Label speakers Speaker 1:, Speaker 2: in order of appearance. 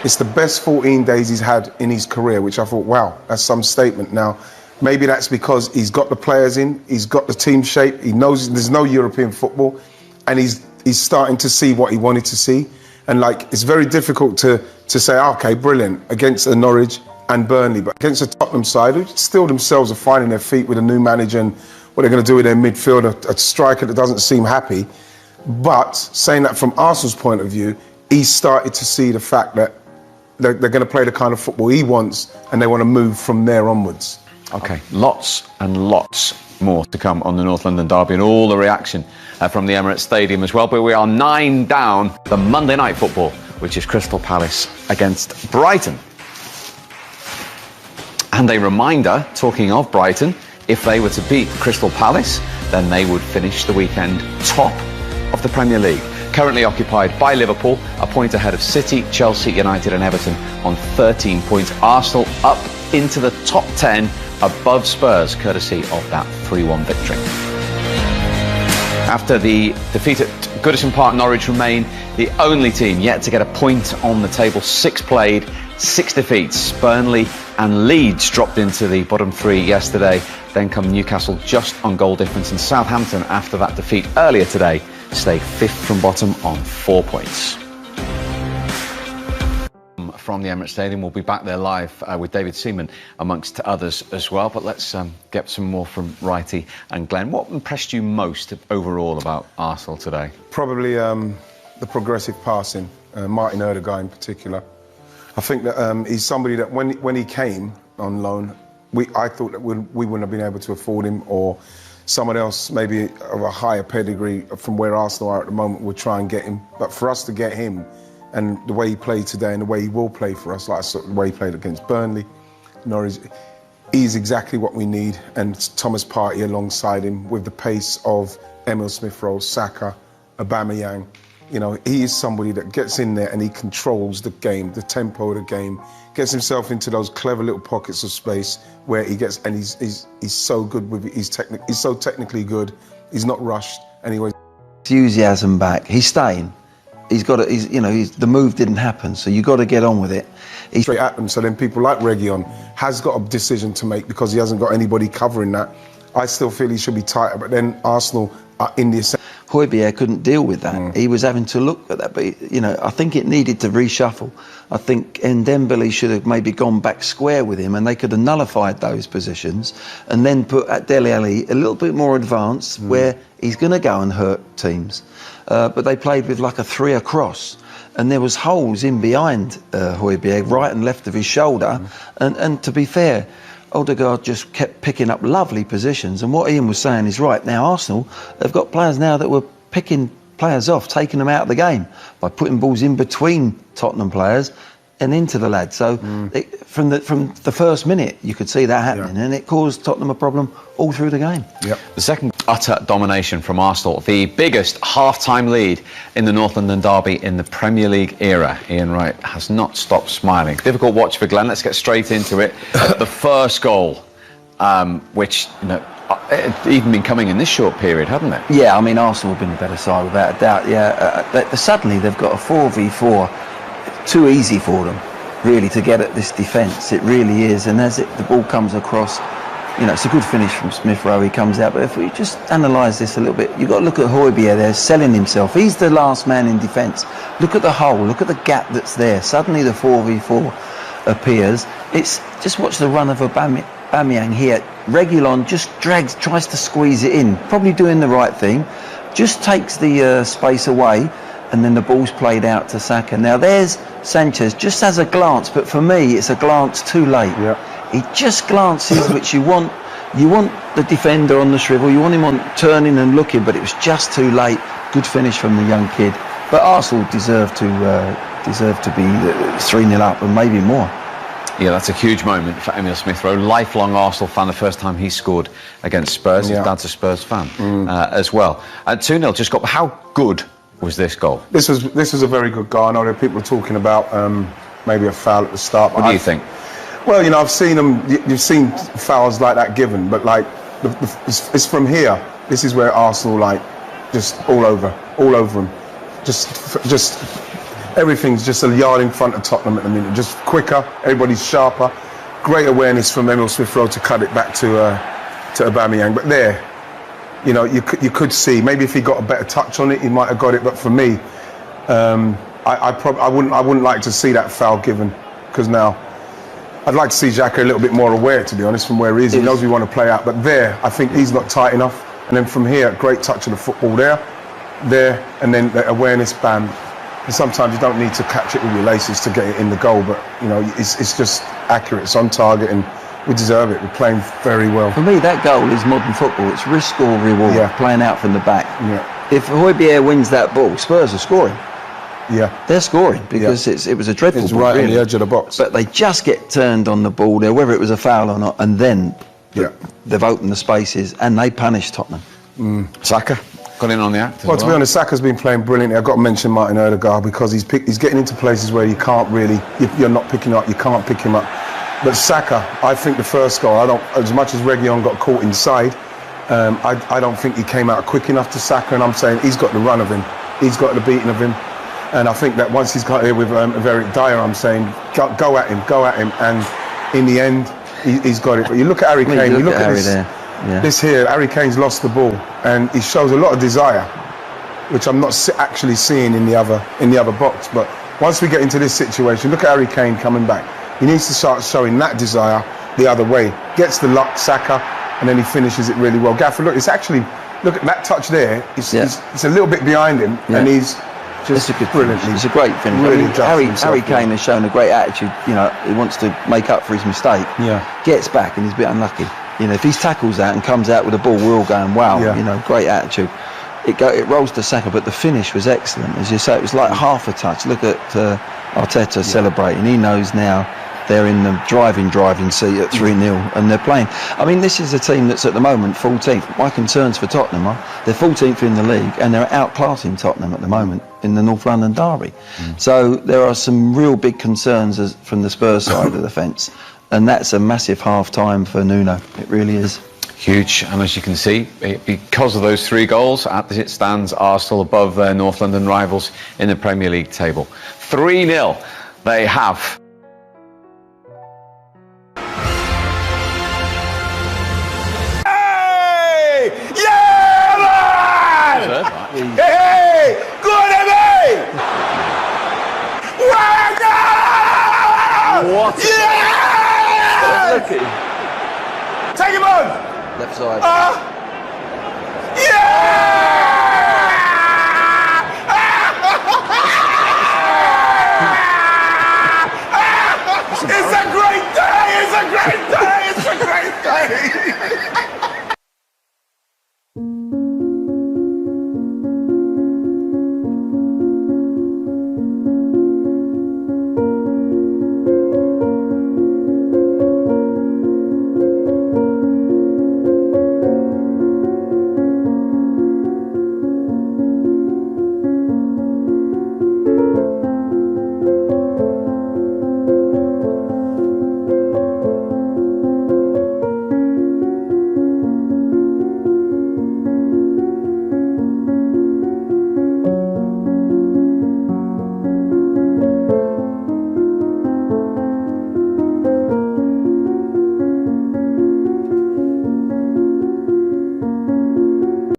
Speaker 1: It's the best 14 days he's had in his career, which I thought, wow, that's some statement. Now, maybe that's because he's got the players in, he's got the team shape, he knows there's no European football, and he's starting to see what he wanted to see. And like, it's very difficult to say, okay, brilliant, against Norwich and Burnley, but against the Tottenham side, who still themselves are finding their feet with a new manager and what they're going to do with their midfield, a striker that doesn't seem happy. But saying that from Arsenal's point of view, he's started to see the fact that they're going to play the kind of football he wants, and they want to move from there onwards.
Speaker 2: OK, lots and lots more to come on the North London derby and all the reaction from the Emirates Stadium as well. But we are 9 down the Monday night football, which is Crystal Palace against Brighton. And a reminder, talking of Brighton, if they were to beat Crystal Palace, then they would finish the weekend top of the Premier League. Currently occupied by Liverpool, a point ahead of City, Chelsea, United and Everton on 13 points. Arsenal up into the top 10 above Spurs, courtesy of that 3-1 victory. After the defeat at Goodison Park, Norwich remain the only team yet to get a point on the table. 6 played, 6 defeats. Burnley and Leeds dropped into the bottom 3 yesterday. Then come Newcastle just on goal difference, and Southampton, after that defeat earlier today, stay 5th from bottom on 4 points. From the Emirates Stadium, we'll be back there live with David Seaman amongst others as well. But let's get some more from Righty and Glenn. What impressed you most overall about Arsenal today?
Speaker 1: Probably the progressive passing, Martin Odegaard in particular. I think that he's somebody that when he came on loan, I thought that we wouldn't have been able to afford him, or someone else maybe of a higher pedigree from where Arsenal are at the moment would try and get him. But for us to get him, and the way he played today and the way he will play for us, like the way he played against Burnley, Norwich, he's exactly what we need. And Thomas Partey alongside him with the pace of Emil Smith-rowe, Saka, Aubameyang. You know, he is somebody that gets in there and he controls the game, the tempo of the game, gets himself into those clever little pockets of space where he gets, and he's so good with it. He's so technically good. He's not rushed anyway.
Speaker 3: Enthusiasm back. He's staying. He's got to, the move didn't happen, so you got to get on with it. He's
Speaker 1: straight at them. So then people like Reguilon has got a decision to make because he hasn't got anybody covering that. I still feel he should be tighter, but then Arsenal are in the...
Speaker 3: Højbjerg couldn't deal with that. He was having to look at that, but I think it needed to reshuffle. I think Ndembele should have maybe gone back square with him, and they could have nullified those positions, and then put at Dele Alli a little bit more advanced, where he's going to go and hurt teams. But they played with like a 3 across, and there was holes in behind Højbjerg, right and left of his shoulder, and to be fair, Odegaard just kept picking up lovely positions, and what Ian was saying is right. Now Arsenal, they've got players now that were picking players off, taking them out of the game by putting balls in between Tottenham players and into the lads. So from the first minute you could see that happening, and it caused Tottenham a problem all through the game.
Speaker 2: The second, utter domination from Arsenal, the biggest half-time lead in the North London derby in the Premier League era. Ian Wright has not stopped smiling. Difficult watch for Glenn. Let's get straight into it. The first goal, which it even been coming in this short period, hadn't it?
Speaker 3: Yeah, I mean Arsenal have been the better side without a doubt. Yeah, suddenly they've got a 4v4. Too easy for them, really, to get at this defence. It really is. And as the ball comes across, it's a good finish from Smith-rowe. He comes out. But if we just analyse this a little bit, you've got to look at Højbjerg there, selling himself. He's the last man in defence. Look at the hole. Look at the gap that's there. Suddenly the 4v4 appears. It's just watch the run of Aubameyang here. Reguilon just tries to squeeze it in. Probably doing the right thing. Just takes the space away. And then the ball's played out to Saka. Now there's Sanchez, just has a glance, but for me it's a glance too late. He just glances, which you want the defender on the swivel, you want him on turning and looking, but it was just too late. Good finish from the young kid. But Arsenal deserve to be 3-0 up and maybe more.
Speaker 2: Yeah, that's a huge moment for Emil Smith-rowe, lifelong Arsenal fan. The first time he scored against Spurs, his dad's a Spurs fan as well. 2-0 just got. How good was this goal? This
Speaker 1: was a very good goal. I know there are people talking about maybe a foul at the start.
Speaker 2: What do you think?
Speaker 1: Well, I've seen them. You've seen fouls like that given, but like it's from here. This is where Arsenal just all over them. Just Everything's just a yard in front of Tottenham at the minute. Just quicker, everybody's sharper. Great awareness from Smith-rowe to cut it back to Aubameyang. But there, you know, you could see maybe if he got a better touch on it, he might have got it. But for me, I wouldn't like to see that foul given, because now I'd like to see Xhaka a little bit more aware, to be honest, from where he is. He knows we want to play out, but there, I think he's not tight enough. And then from here, great touch of the football there, and then the awareness, bam. And sometimes you don't need to catch it with your laces to get it in the goal, but you know, it's just accurate, it's on target, and we deserve it. We're playing very well.
Speaker 3: For me, that goal is modern football. It's risk or reward, playing out from the back.
Speaker 1: Yeah.
Speaker 3: If Højbjerg wins that ball, Spurs are scoring.
Speaker 1: Yeah.
Speaker 3: They're scoring because it was a dreadful
Speaker 1: It's
Speaker 3: ball,
Speaker 1: right
Speaker 3: really.
Speaker 1: on the edge of the box.
Speaker 3: But they just get turned on the ball there, whether it was a foul or not, and then they've opened the spaces and they punish Tottenham.
Speaker 2: Saka got in on the act as
Speaker 1: Well, to be honest, Saka's been playing brilliantly. I've got to mention Martin Ødegaard, because he's getting into places where you can't really, you're not picking up, you can't pick him up. But Saka, I think the first goal, as much as Reguilon got caught inside, I don't think he came out quick enough to Saka, and I'm saying he's got the run of him, he's got the beating of him. And I think that once he's got here with Eric Dyer, I'm saying go at him, and in the end, he's got it. But you look at Harry Kane, you look at this. This here, Harry Kane's lost the ball, and he shows a lot of desire, which I'm not actually seeing in the other box. But once we get into this situation, look at Harry Kane coming back. He needs to start showing that desire the other way. Gets the luck, Saka, and then he finishes it really well. Gaffer, look, it's actually, look at that touch there. It's a little bit behind him, and he's just brilliantly.
Speaker 3: It's a great finish.
Speaker 1: Really
Speaker 3: Harry Kane has shown a great attitude. You know, he wants to make up for his mistake.
Speaker 1: Yeah.
Speaker 3: Gets back and he's a bit unlucky. You know, if he tackles that and comes out with the ball, we're all going, wow.
Speaker 1: Yeah.
Speaker 3: You know, great attitude. It rolls to Saka, but the finish was excellent. As you say, it was like half a touch. Look at Arteta celebrating. He knows now they're in the driving seat at 3-0 and they're playing. I mean, this is a team that's at the moment 14th. My concerns for Tottenham are they're 14th in the league and they're outclassing Tottenham at the moment in the North London derby. So there are some real big concerns from the Spurs side of the fence, and that's a massive half-time for Nuno. It really is.
Speaker 2: Huge, and as you can see, because of those 3 goals, as it stands, Arsenal above their North London rivals in the Premier League table. 3-0 they have.
Speaker 1: Hey, good at me!
Speaker 2: What?
Speaker 1: Yeah!
Speaker 3: Look at him.
Speaker 1: Take him on!
Speaker 3: Left side.